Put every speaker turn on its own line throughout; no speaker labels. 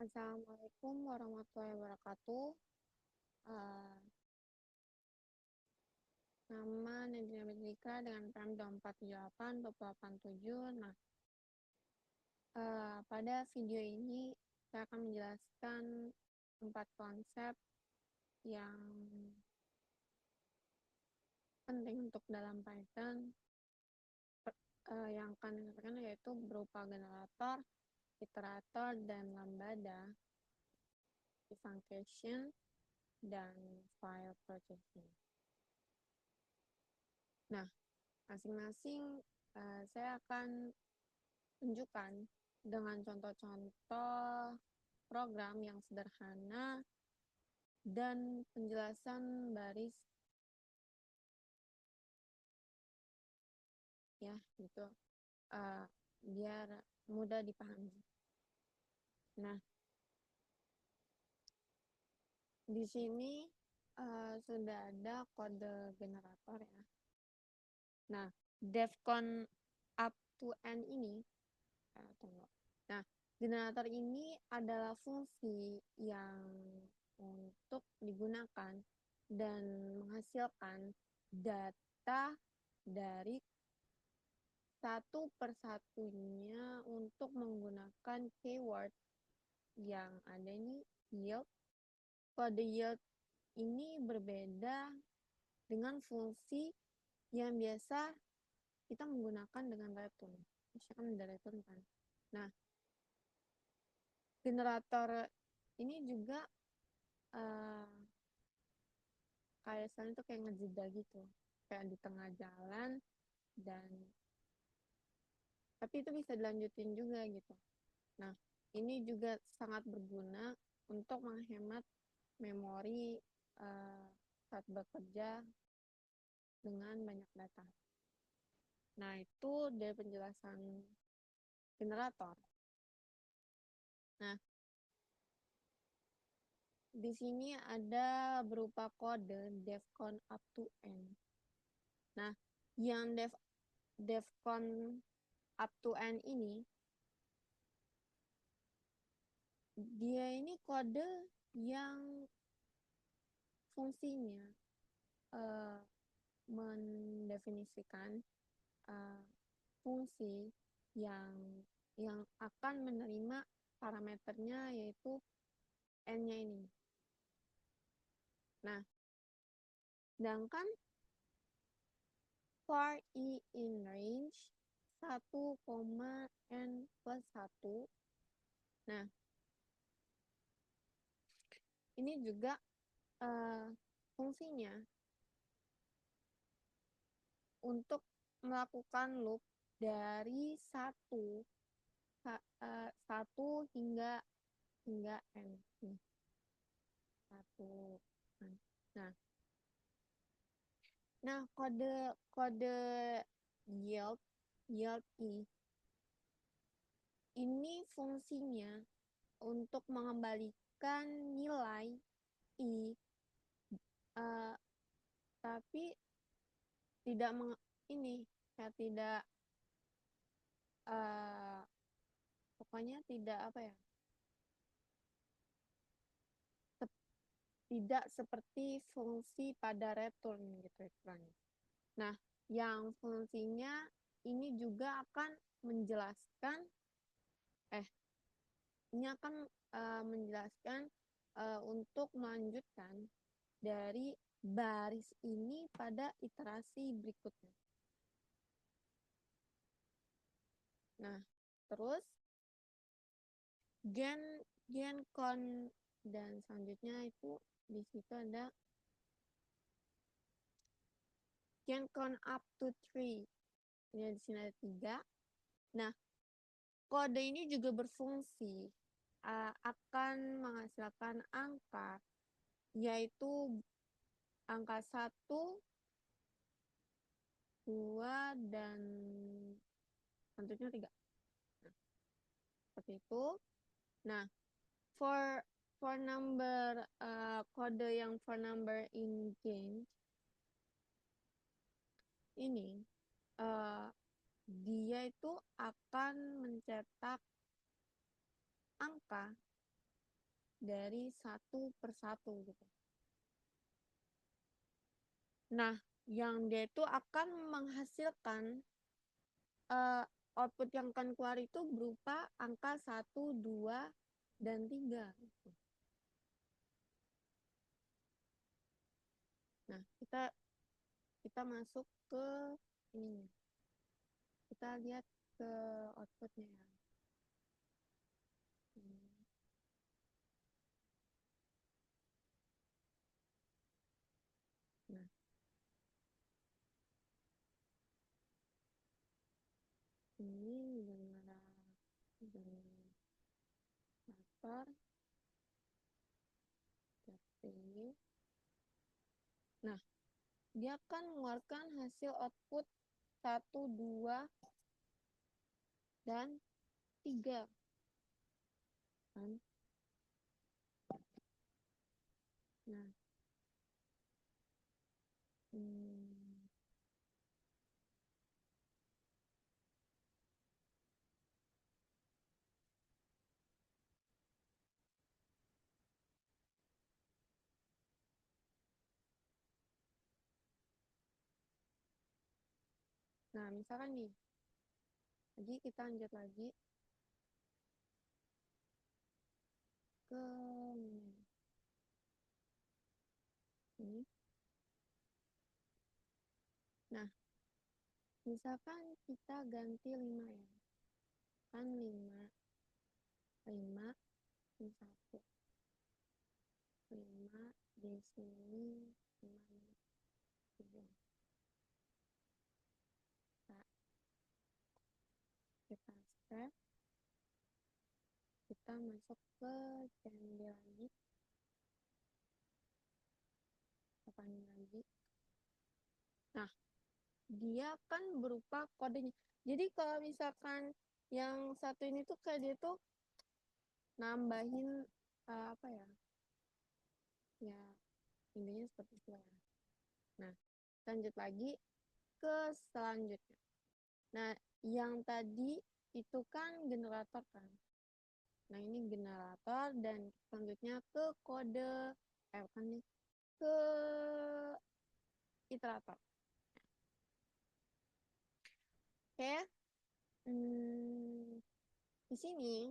Assalamualaikum warahmatullahi wabarakatuh. Eh, Nama Nadine Bedrika dengan PMD 478-287. Nah, pada video ini saya akan menjelaskan 4 konsep yang penting untuk dalam Python yang akan disampaikan yaitu berupa generator, iterator, dan lambda, truncation, dan file processing. Nah, masing-masing saya akan tunjukkan dengan contoh-contoh program yang sederhana dan penjelasan baris ya gitu biar mudah dipahami. Nah, di sini sudah ada kode generator ya. Nah, defcon up to n ini tunggu. Nah, generator ini adalah fungsi yang untuk digunakan dan menghasilkan data dari satu persatunya untuk menggunakan keyword yang ada ini yield. Kode yield ini berbeda dengan fungsi yang biasa kita menggunakan dengan return. Misalkan ada return kan. Nah, generator ini juga kayak misalnya tuh kayak ngejeda gitu, kayak di tengah jalan, dan tapi itu bisa dilanjutin juga gitu. Nah, ini juga sangat berguna untuk menghemat memori saat bekerja dengan banyak data. Nah, itu dari penjelasan generator. Nah, di sini ada berupa kode defcon up to n. Nah, yang defcon up to n ini, dia ini kode yang fungsinya mendefinisikan fungsi yang akan menerima parameternya yaitu n-nya ini. Nah, sedangkan for i in range 1, n plus 1. Nah, ini juga fungsinya untuk melakukan loop dari 1 hingga n. Nih. 1. Nah, kode yield i ini fungsinya untuk mengembalikan nilai i, tapi tidak pokoknya tidak tidak seperti fungsi pada return gitu istilahnya. Nah, yang fungsinya ini juga akan menjelaskan untuk melanjutkan dari baris ini pada iterasi berikutnya. Nah, terus gen-con dan selanjutnya itu di situ ada gen-con up to 3. Ini di sini ada 3. Nah, kode ini juga berfungsi akan menghasilkan angka, yaitu angka 1, 2, dan tentunya 3. Nah, seperti itu. Nah, for number kode yang for number in range ini dia itu akan mencetak angka dari satu persatu gitu. Nah, yang dia itu akan menghasilkan output yang akan keluar itu berupa angka 1, 2, dan 3. Gitu. Nah, kita masuk ke ini. Kita lihat ke outputnya ya. Nah, ini generator ini. Nah, dia akan mengeluarkan hasil output 1, 2, dan 3. Kan? Nah, nah misalkan nih, jadi kita lanjut lagi ke ini. Nah, misalkan kita ganti 5 ya. Kan 5, 5, ini 1. 5 di sini 5, 3. Kita step. Kita masuk ke candi lagi. Apanya lagi? Nah, dia kan berupa kodenya. Jadi kalau misalkan yang satu ini tuh kayak dia tuh nambahin apa ya? Ya, intinya seperti itu ya. Nah, lanjut lagi ke selanjutnya. Nah, yang tadi itu kan generator kan. Nah, ini generator dan selanjutnya ke kode kan nih, ke iterator. Oke. Di sini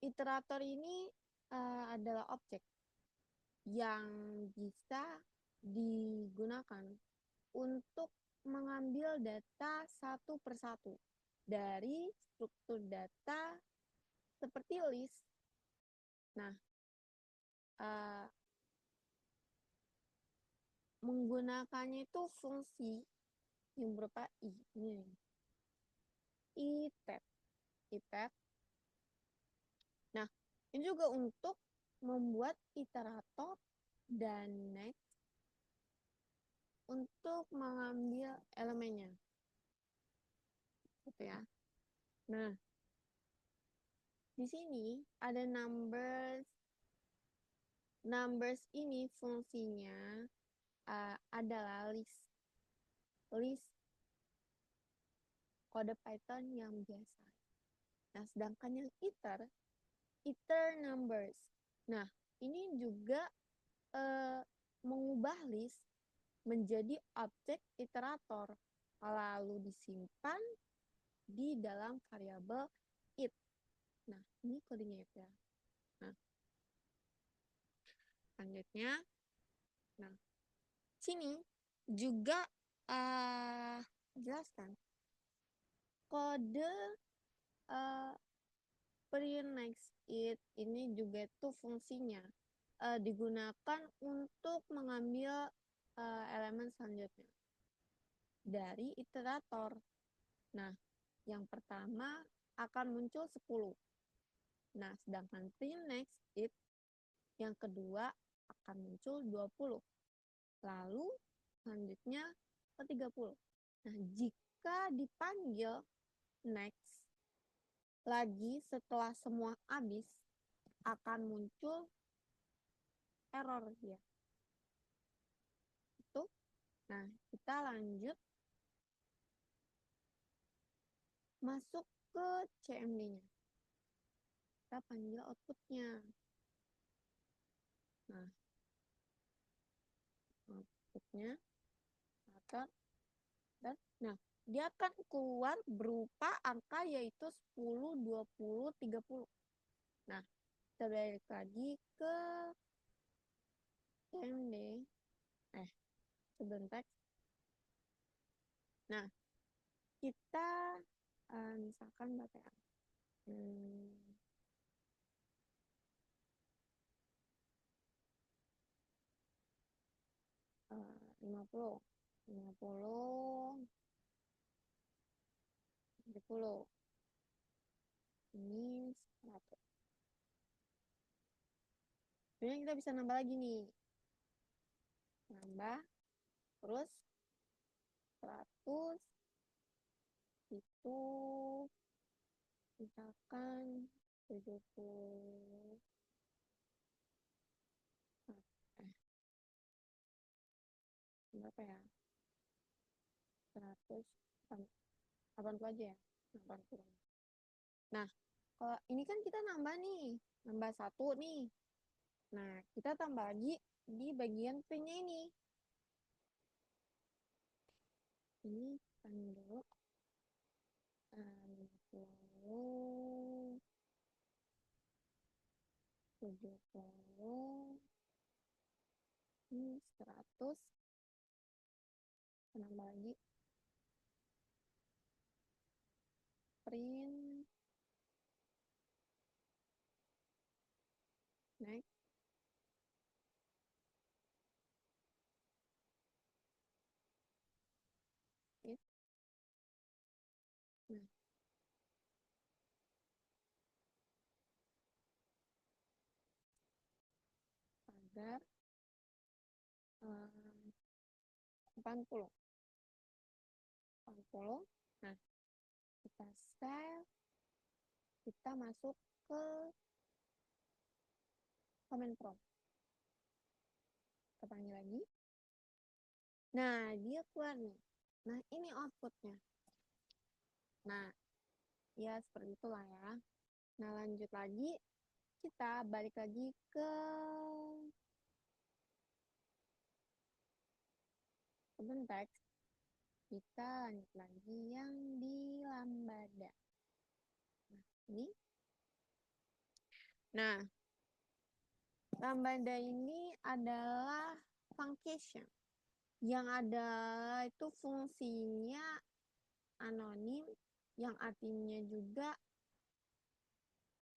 iterator ini adalah objek yang bisa digunakan untuk mengambil data satu persatu dari struktur data seperti list. Nah, menggunakannya itu fungsi yang berupa ini itet. Nah, ini juga untuk membuat iterator dan next untuk mengambil elemennya. Gitu ya. Nah, di sini ada numbers. Numbers ini fungsinya adalah list kode Python yang biasa. Nah, sedangkan yang iter numbers. Nah, ini juga mengubah list menjadi objek iterator, lalu disimpan di dalam variabel it. Nah, ini kodenya itu ya. Nah, selanjutnya, nah, sini juga jelaskan kode pre-next it ini juga itu fungsinya digunakan untuk mengambil elemen selanjutnya dari iterator. Nah, yang pertama akan muncul 10. Nah, sedangkan pre-next it yang kedua akan muncul 20. Lalu selanjutnya ke 30. Nah, jika dipanggil next lagi setelah semua habis, akan muncul error ya. Itu. Nah, kita lanjut masuk ke CMD-nya. kita panggil outputnya. Nah, outputnya nah, dia akan keluar berupa angka yaitu 10, 20, 30. Nah, kita balik lagi ke TMD. Sebentar. Nah, kita misalkan berapa ya? 50, 70. Ini 100. Sebenarnya kita bisa nambah lagi nih. Nambah, terus 100 itu misalkan 70. Berapa ya? 180 aja ya. 80. Nah, kalau ini kan kita nambah nih. Nambah 1 nih. Nah, kita tambah lagi di bagian P-nya ini. Ini kan dulu 50, 70, ini 100, tambah lagi print, next, it. Nah, agar 80. Nah, kita save, kita masuk ke command prompt. Kita panggil lagi. Nah, dia keluar nih. Nah, ini outputnya. Nah, ya seperti itulah ya. Nah, lanjut lagi. Kita balik lagi ke open text. Kita lanjut lagi yang di Lambda. Nah, ini. Nah, Lambda ini adalah function. Yang ada itu fungsinya anonim, yang artinya juga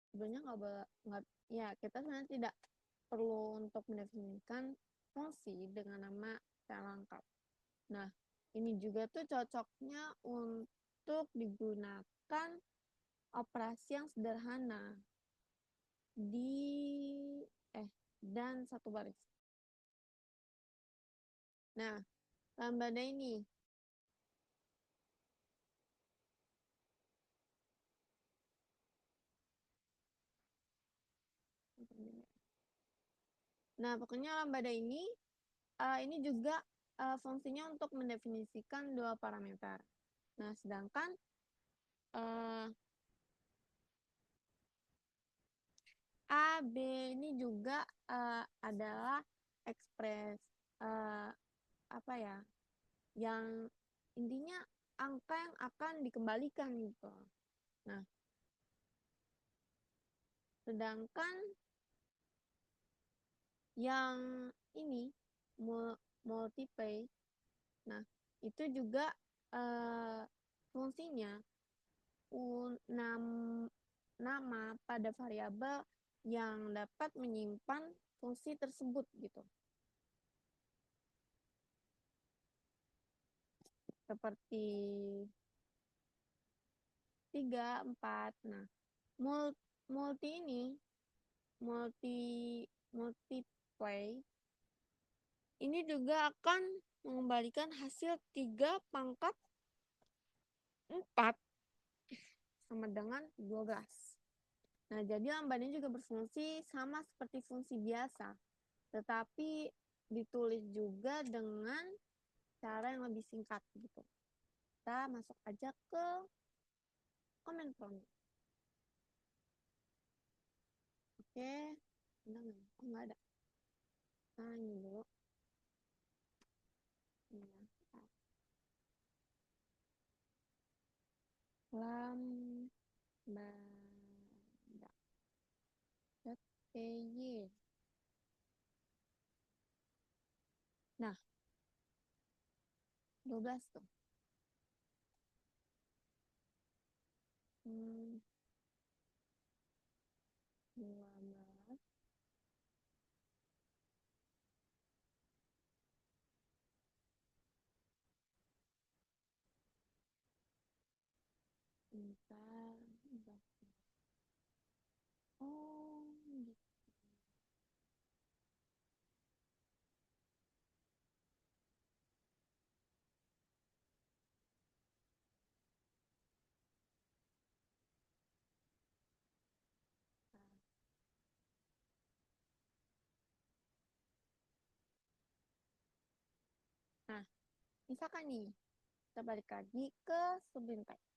sebenarnya nggak ya, kita sebenarnya tidak perlu untuk mendefinisikan fungsi dengan nama secara lengkap. Nah, ini juga tuh cocoknya untuk digunakan operasi yang sederhana dan satu baris. Nah, Lambda ini pokoknya Lambda ini juga fungsinya untuk mendefinisikan dua parameter. Nah, sedangkan A, B ini juga adalah apa ya, yang intinya angka yang akan dikembalikan gitu. Nah, sedangkan yang ini multiply, nah itu juga fungsinya nama pada variabel yang dapat menyimpan fungsi tersebut gitu. Seperti 3, 4. Nah, multiply ini juga akan mengembalikan hasil 3 pangkat 4 sama dengan 12. Nah, jadi Lambda juga berfungsi sama seperti fungsi biasa, tetapi ditulis juga dengan cara yang lebih singkat gitu. Kita masuk aja ke command prompt. Oke, ada nggak? Oh, nggak ada. Nah, ini dulu. Ini ya. Lambda.py. Nah, 12 tuh. Hmm, 12. Bentar. Bentar. Oh, gitu. Nah, misalkan nih, kita balik lagi ke Sublime Text.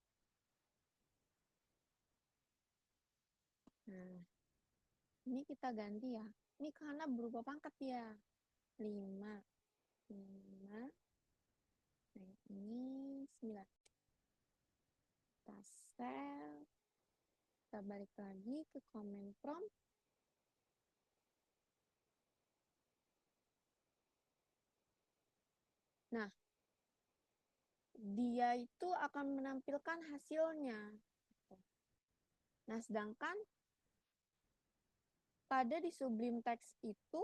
Nah, ini kita ganti ya. Ini karena berubah pangkat ya. 5. 5. Nah, ini 9. Kita save. Kita balik lagi ke command prompt. Nah, dia itu akan menampilkan hasilnya. Nah, sedangkan pada di Sublime Text itu,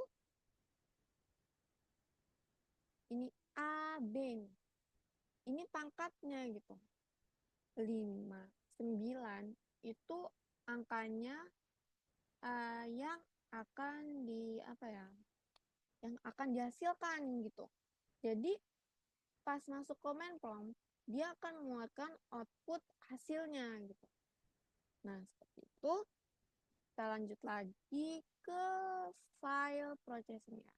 ini A, B. Ini pangkatnya gitu. 5, 9 itu angkanya yang akan apa ya? Yang akan dihasilkan gitu. Jadi pas masuk command prompt, dia akan mengeluarkan output hasilnya gitu. Nah, seperti itu. Kita lanjut lagi ke file processing ya.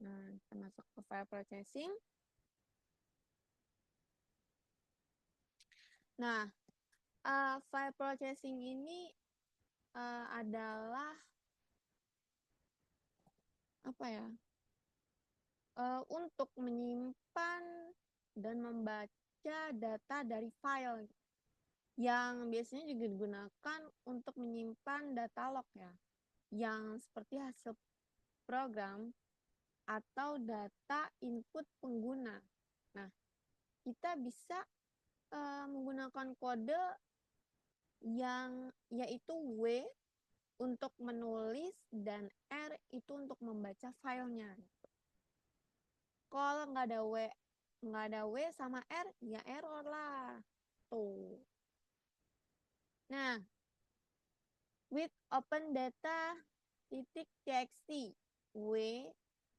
Nah, kita masuk ke file processing. Nah, file processing ini adalah apa ya? Untuk menyimpan dan membaca data dari file yang biasanya juga digunakan untuk menyimpan data log ya, yang seperti hasil program atau data input pengguna. Nah, kita bisa menggunakan kode yang yaitu W untuk menulis dan R itu untuk membaca filenya. Kalau nggak ada W sama R, ya error lah. Tuh. Nah, with open data titik txt W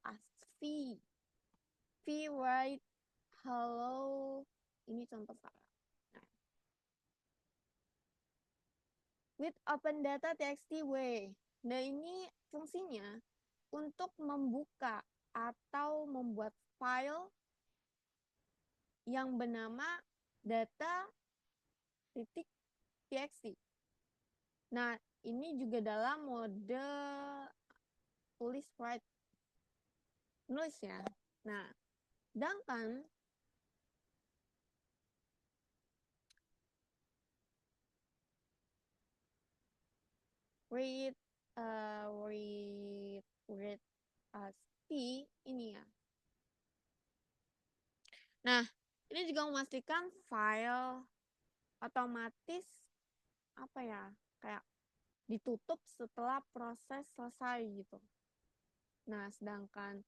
as V write hello, ini contoh salah. Nah, with open data txt W. Nah, ini fungsinya untuk membuka atau membuat file yang bernama data titik txt. Nah, ini juga dalam mode tulis write nulis ya. Nah, sedangkan read read as P ini ya. Nah, ini juga memastikan file otomatis apa ya, kayak ditutup setelah proses selesai gitu. Nah, sedangkan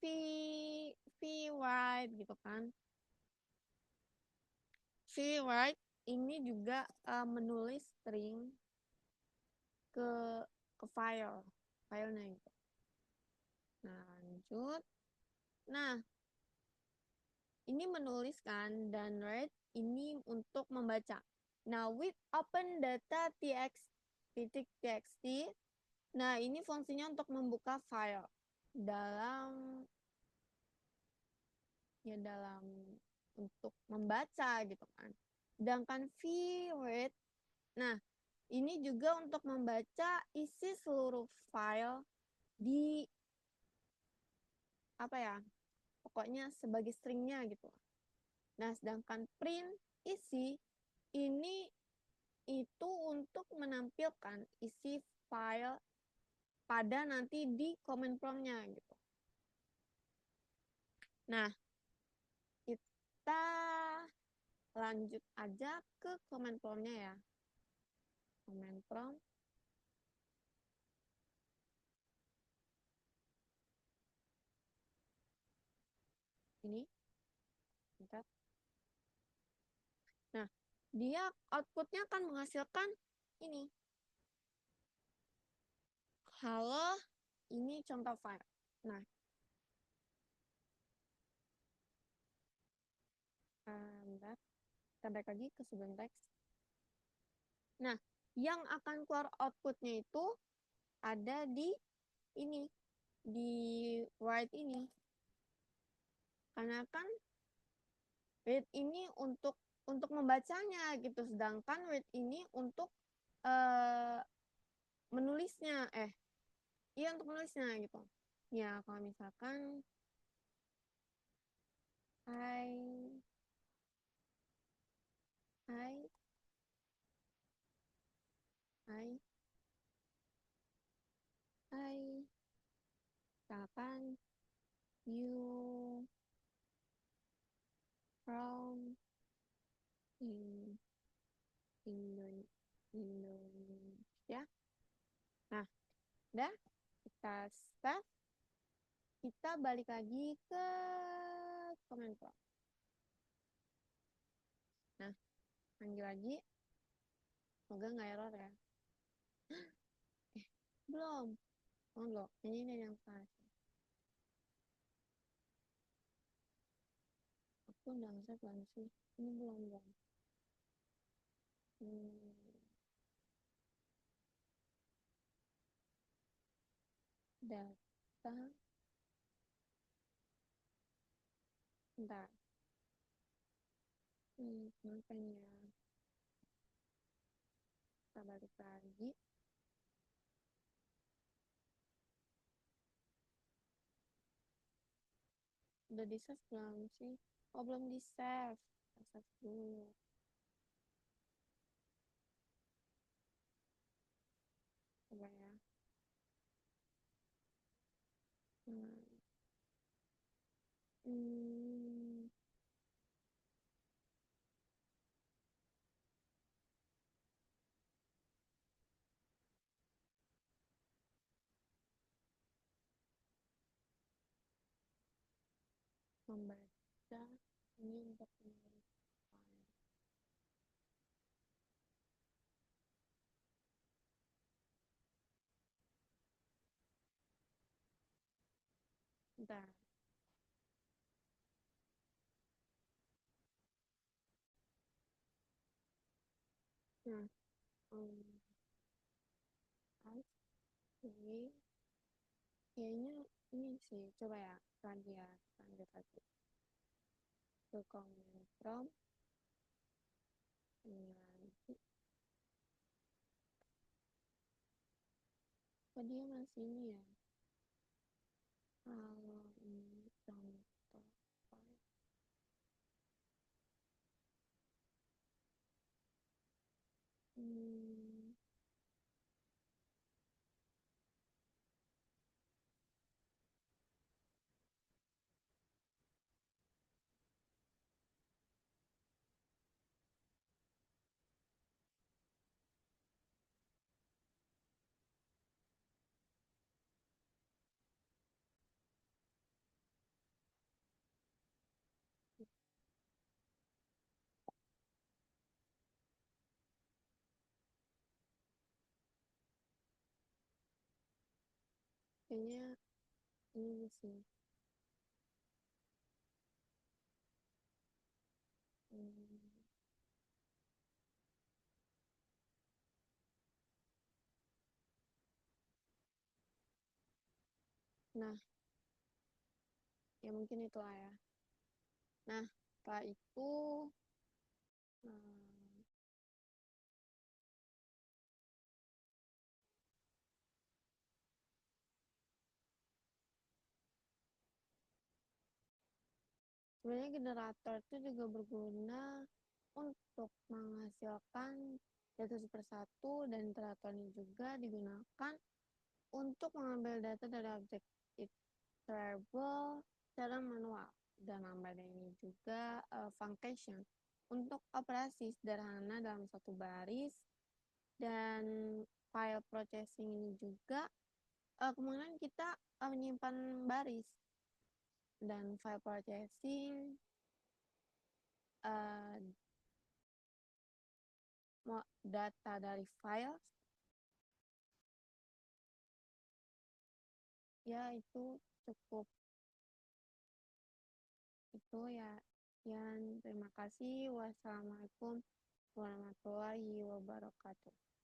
write gitu kan. Write ini juga menulis string ke filenya gitu. Nah, lanjut. Nah, ini menuliskan dan write ini untuk membaca. Nah, with open data txt, nah ini fungsinya untuk membuka file dalam untuk membaca gitu kan. Sedangkan read, nah Ini juga untuk membaca isi seluruh file di apa ya? Pokoknya sebagai stringnya gitu. Nah, sedangkan print isi ini itu untuk menampilkan isi file pada nanti di command prompt-nya gitu. Nah, kita lanjut aja ke command prompt-nya ya. Command prompt ini. Bentar. Nah, dia output-nya akan menghasilkan ini. Halo, ini contoh file. Nah, bentar. Kita balik lagi ke sebelum teks. Nah, yang akan keluar output-nya itu ada di ini, di write ini. Karena kan read ini untuk membacanya gitu, sedangkan read ini untuk uh, menulisnya. Iya untuk menulisnya gitu. Ya, kalau misalkan hai hai hai hai kapan you from in Indonesia. Nah, udah kita start, kita balik lagi ke command prompt. Nah, lanjut lagi. Semoga nggak error ya. Belum. Oh, belum. Ini yang salah. Aku udah nge-save belum sih? Ini belum. Data. Bentar. Kenapa ini ya? Kita balik lagi. Udah di-save belum sih? Oh, belum di-save. Kita save dulu. Coba ya. Hmm, membaca ini untuk menulis file. Bentar. Nah, ini kayaknya ini sih. Coba ya, lagi ya, lanjut lagi. Ke command prompt. Ini lagi. Kok dia masih ini ya? Kalau ini contoh file. Hmm, kayaknya ini sih. Hmm, Nah, ya mungkin itu lah ya. Nah, setelah itu, hmm, Sebenarnya generator itu juga berguna untuk menghasilkan data satu persatu, dan generator ini juga digunakan untuk mengambil data dari objek variable secara manual. Dan namanya ini juga function untuk operasi sederhana dalam satu baris. Dan file processing ini juga kemudian kita menyimpan baris, dan file processing uh, data dari file ya itu cukup itu ya. Terima kasih. Wassalamualaikum warahmatullahi wabarakatuh.